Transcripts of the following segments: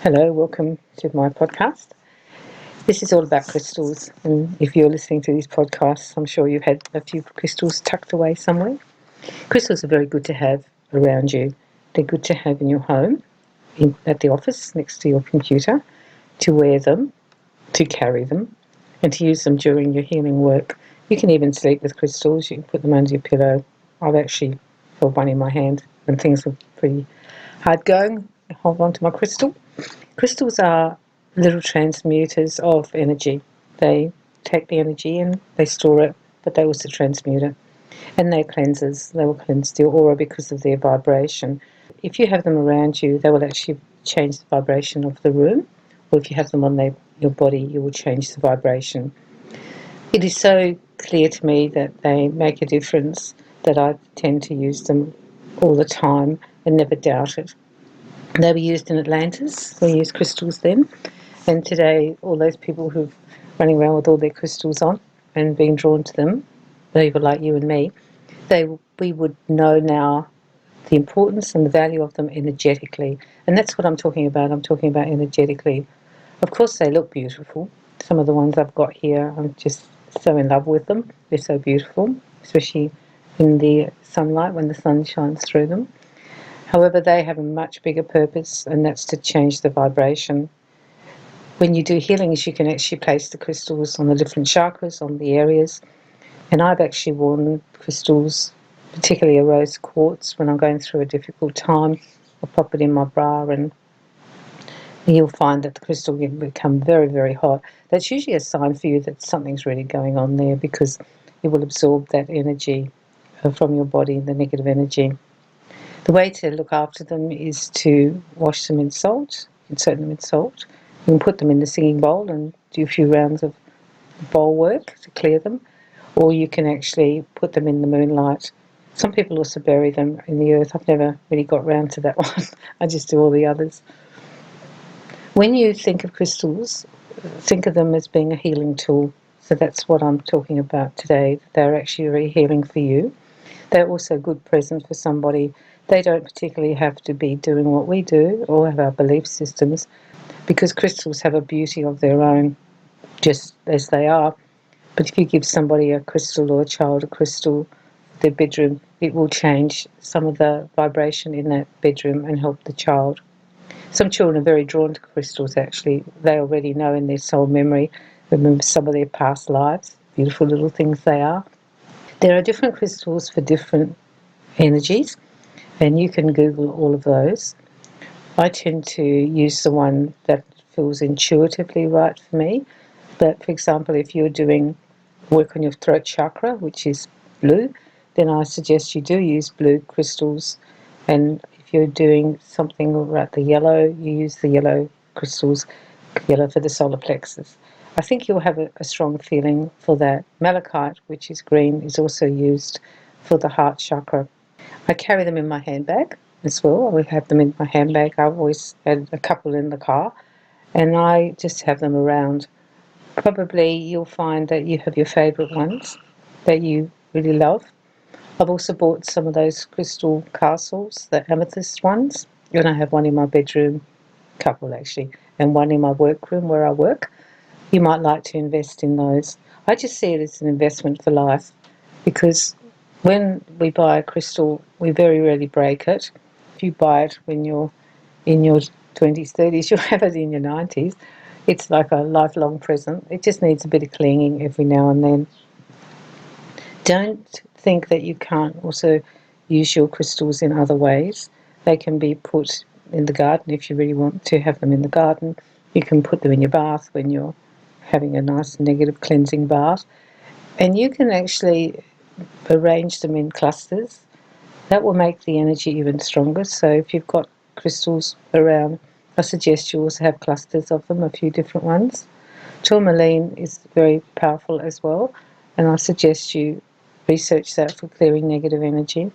Hello, welcome to my podcast. This is all about crystals, and if you're listening to these podcasts, I'm sure you've had a few crystals tucked away somewhere. Crystals are very good to have around you. They're good to have in your home, at the office, next to your computer, to wear them, to carry them, and to use them during your healing work. You can even sleep with crystals. You can put them under your pillow. I've actually held one in my hand when things were pretty hard going. I hold on to my crystal. Crystals are little transmuters of energy. They take the energy and they store it, but they also transmute it. And they're cleansers. They will cleanse your aura because of their vibration. If you have them around you, they will actually change the vibration of the room. Or if you have them on your body, you will change the vibration. It is so clear to me that they make a difference that I tend to use them all the time and never doubt it. They were used in Atlantis. We used crystals then. And today, all those people who've running around with all their crystals on and being drawn to them, people like you and me, we would know now the importance and the value of them energetically. And that's what I'm talking about. I'm talking about energetically. Of course, they look beautiful. Some of the ones I've got here, I'm just so in love with them. They're so beautiful, especially in the sunlight when the sun shines through them. However, they have a much bigger purpose, and that's to change the vibration. When you do healings, you can actually place the crystals on the different chakras, on the areas. And I've actually worn crystals, particularly a rose quartz, when I'm going through a difficult time. I'll pop it in my bra, and you'll find that the crystal can become very, very hot. That's usually a sign for you that something's really going on there, because it will absorb that energy from your body, the negative energy. The way to look after them is to wash them in salt. You can soak them in salt. You can put them in the singing bowl and do a few rounds of bowl work to clear them. Or you can actually put them in the moonlight. Some people also bury them in the earth. I've never really got round to that one. I just do all the others. When you think of crystals, think of them as being a healing tool. So that's what I'm talking about today. They're actually very healing for you. They're also a good present for somebody. They don't particularly have to be doing what we do or have our belief systems, because crystals have a beauty of their own, just as they are. But if you give somebody a crystal or a child a crystal, their bedroom, it will change some of the vibration in that bedroom and help the child. Some children are very drawn to crystals, actually. They already know in their soul memory, remember some of their past lives, beautiful little things they are. There are different crystals for different energies, and you can Google all of those. I tend to use the one that feels intuitively right for me. But, for example, if you're doing work on your throat chakra, which is blue, then I suggest you do use blue crystals. And if you're doing something about the yellow, you use the yellow crystals, yellow for the solar plexus. I think you'll have a strong feeling for that. Malachite, which is green, is also used for the heart chakra. I carry them in my handbag as well. I have them in my handbag. I've always had a couple in the car, and I just have them around. Probably you'll find that you have your favourite ones that you really love. I've also bought some of those crystal castles, the amethyst ones, and I have one in my bedroom, a couple actually, and one in my workroom where I work. You might like to invest in those. I just see it as an investment for life, because when we buy a crystal, we very rarely break it. If you buy it when you're in your 20s, 30s, you'll have it in your 90s. It's like a lifelong present. It just needs a bit of cleaning every now and then. Don't think that you can't also use your crystals in other ways. They can be put in the garden if you really want to have them in the garden. You can put them in your bath when you're having a nice negative cleansing bath. And you can actually arrange them in clusters. That will make the energy even stronger. So if you've got crystals around, I suggest you also have clusters of them, a few different ones. Tourmaline is very powerful as well, and I suggest you research that for clearing negative energy.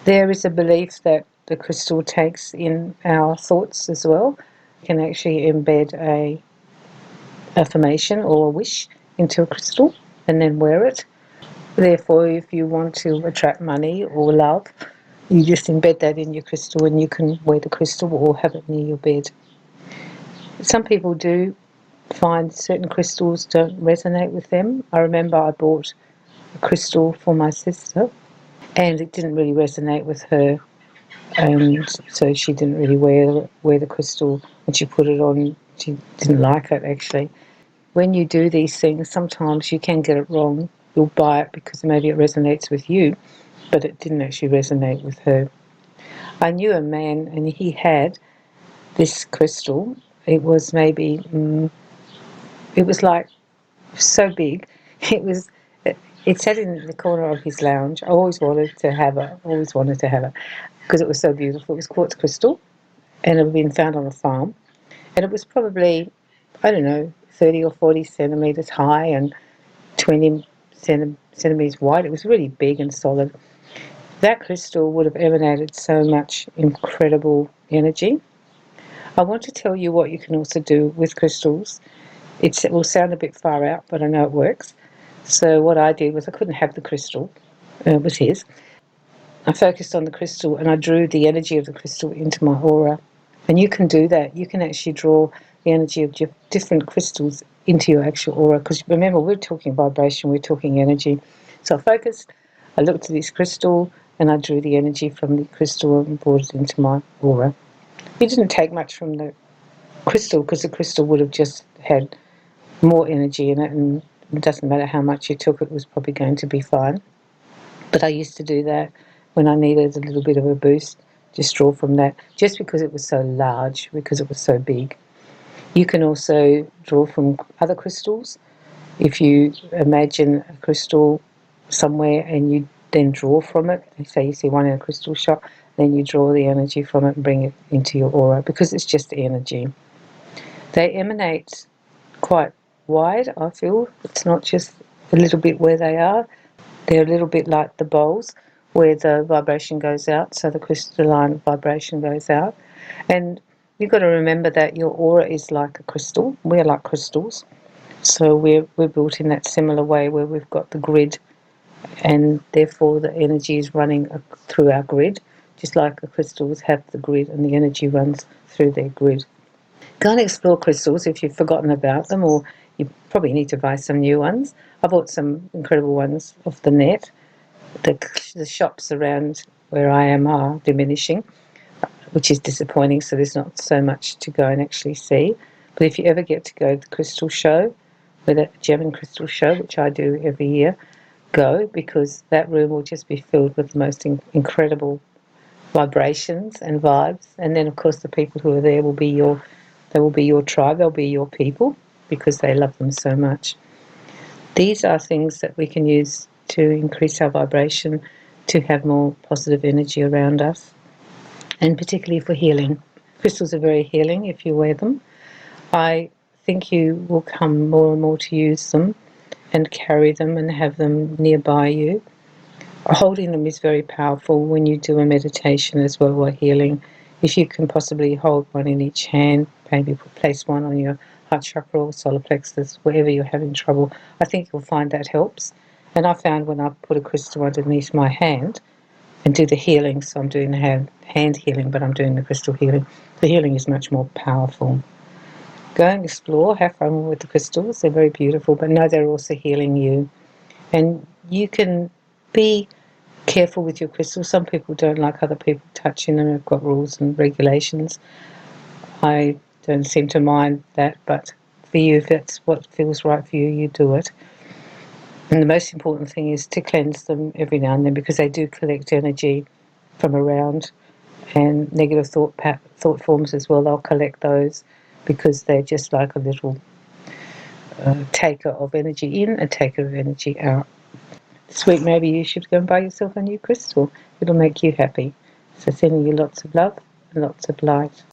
There is a belief that the crystal takes in our thoughts as well. You can actually embed a affirmation or a wish into a crystal and then wear it. Therefore, if you want to attract money or love, you just embed that in your crystal, and you can wear the crystal or have it near your bed. Some people do find certain crystals don't resonate with them. I remember I bought a crystal for my sister and it didn't really resonate with her, and so she didn't really wear the crystal. When she put it on, she didn't like it actually. When you do these things, sometimes you can get it wrong. You'll buy it because maybe it resonates with you, but it didn't actually resonate with her. I knew a man and he had this crystal. It was maybe, it was like so big. It was, it sat in the corner of his lounge. I always wanted to have it, because it was so beautiful. It was quartz crystal and it had been found on a farm. And it was probably, I don't know, 30 or 40 centimetres high and 20 centimetres wide. It was really big and solid. That crystal would have emanated so much incredible energy. I want to tell you what you can also do with crystals. It will sound a bit far out, but I know it works. So what I did was I couldn't have the crystal. It was his. I focused on the crystal and I drew the energy of the crystal into my aura. And you can do that. You can actually draw the energy of different crystals into your actual aura. Because remember, we're talking vibration, we're talking energy. So I focused, I looked at this crystal, and I drew the energy from the crystal and brought it into my aura. It didn't take much from the crystal because the crystal would have just had more energy in it, and it doesn't matter how much you took, it was probably going to be fine. But I used to do that when I needed a little bit of a boost, just draw from that, just because it was so large, because it was so big. You can also draw from other crystals. If you imagine a crystal somewhere and you then draw from it, say you see one in a crystal shop, then you draw the energy from it and bring it into your aura, because it's just energy. They emanate quite wide, I feel. It's not just a little bit where they are. They're a little bit like the bowls where the vibration goes out, so the crystalline vibration goes out. And you've got to remember that your aura is like a crystal. We're like crystals. So we're built in that similar way where we've got the grid, and therefore the energy is running through our grid, just like the crystals have the grid and the energy runs through their grid. Go and explore crystals if you've forgotten about them, or you probably need to buy some new ones. I bought some incredible ones off the net. The shops around where I am are diminishing, which is disappointing, so there's not so much to go and actually see. But if you ever get to go to the crystal show, the Gem and Crystal Show, which I do every year, go, because that room will just be filled with the most incredible vibrations and vibes. And then, of course, the people who are there will be your tribe, they'll be your people, because they love them so much. These are things that we can use to increase our vibration, to have more positive energy around us, and particularly for healing. Crystals are very healing if you wear them. I think you will come more and more to use them and carry them and have them nearby you. Holding them is very powerful when you do a meditation as well while healing. If you can possibly hold one in each hand, maybe place one on your heart chakra or solar plexus, wherever you're having trouble, I think you'll find that helps. And I found when I put a crystal underneath my hand and do the healing, so I'm doing the hand healing, but I'm doing the crystal healing, the healing is much more powerful. Go and explore, have fun with the crystals, they're very beautiful, but know they're also healing you. And you can be careful with your crystals. Some people don't like other people touching them. They've got rules and regulations. I don't seem to mind that, but for you, if that's what feels right for you, you do it. And the most important thing is to cleanse them every now and then, because they do collect energy from around, and negative thought forms as well. They'll collect those because they're just like a little taker of energy in and taker of energy out. This week, maybe you should go and buy yourself a new crystal. It'll make you happy. So sending you lots of love and lots of light.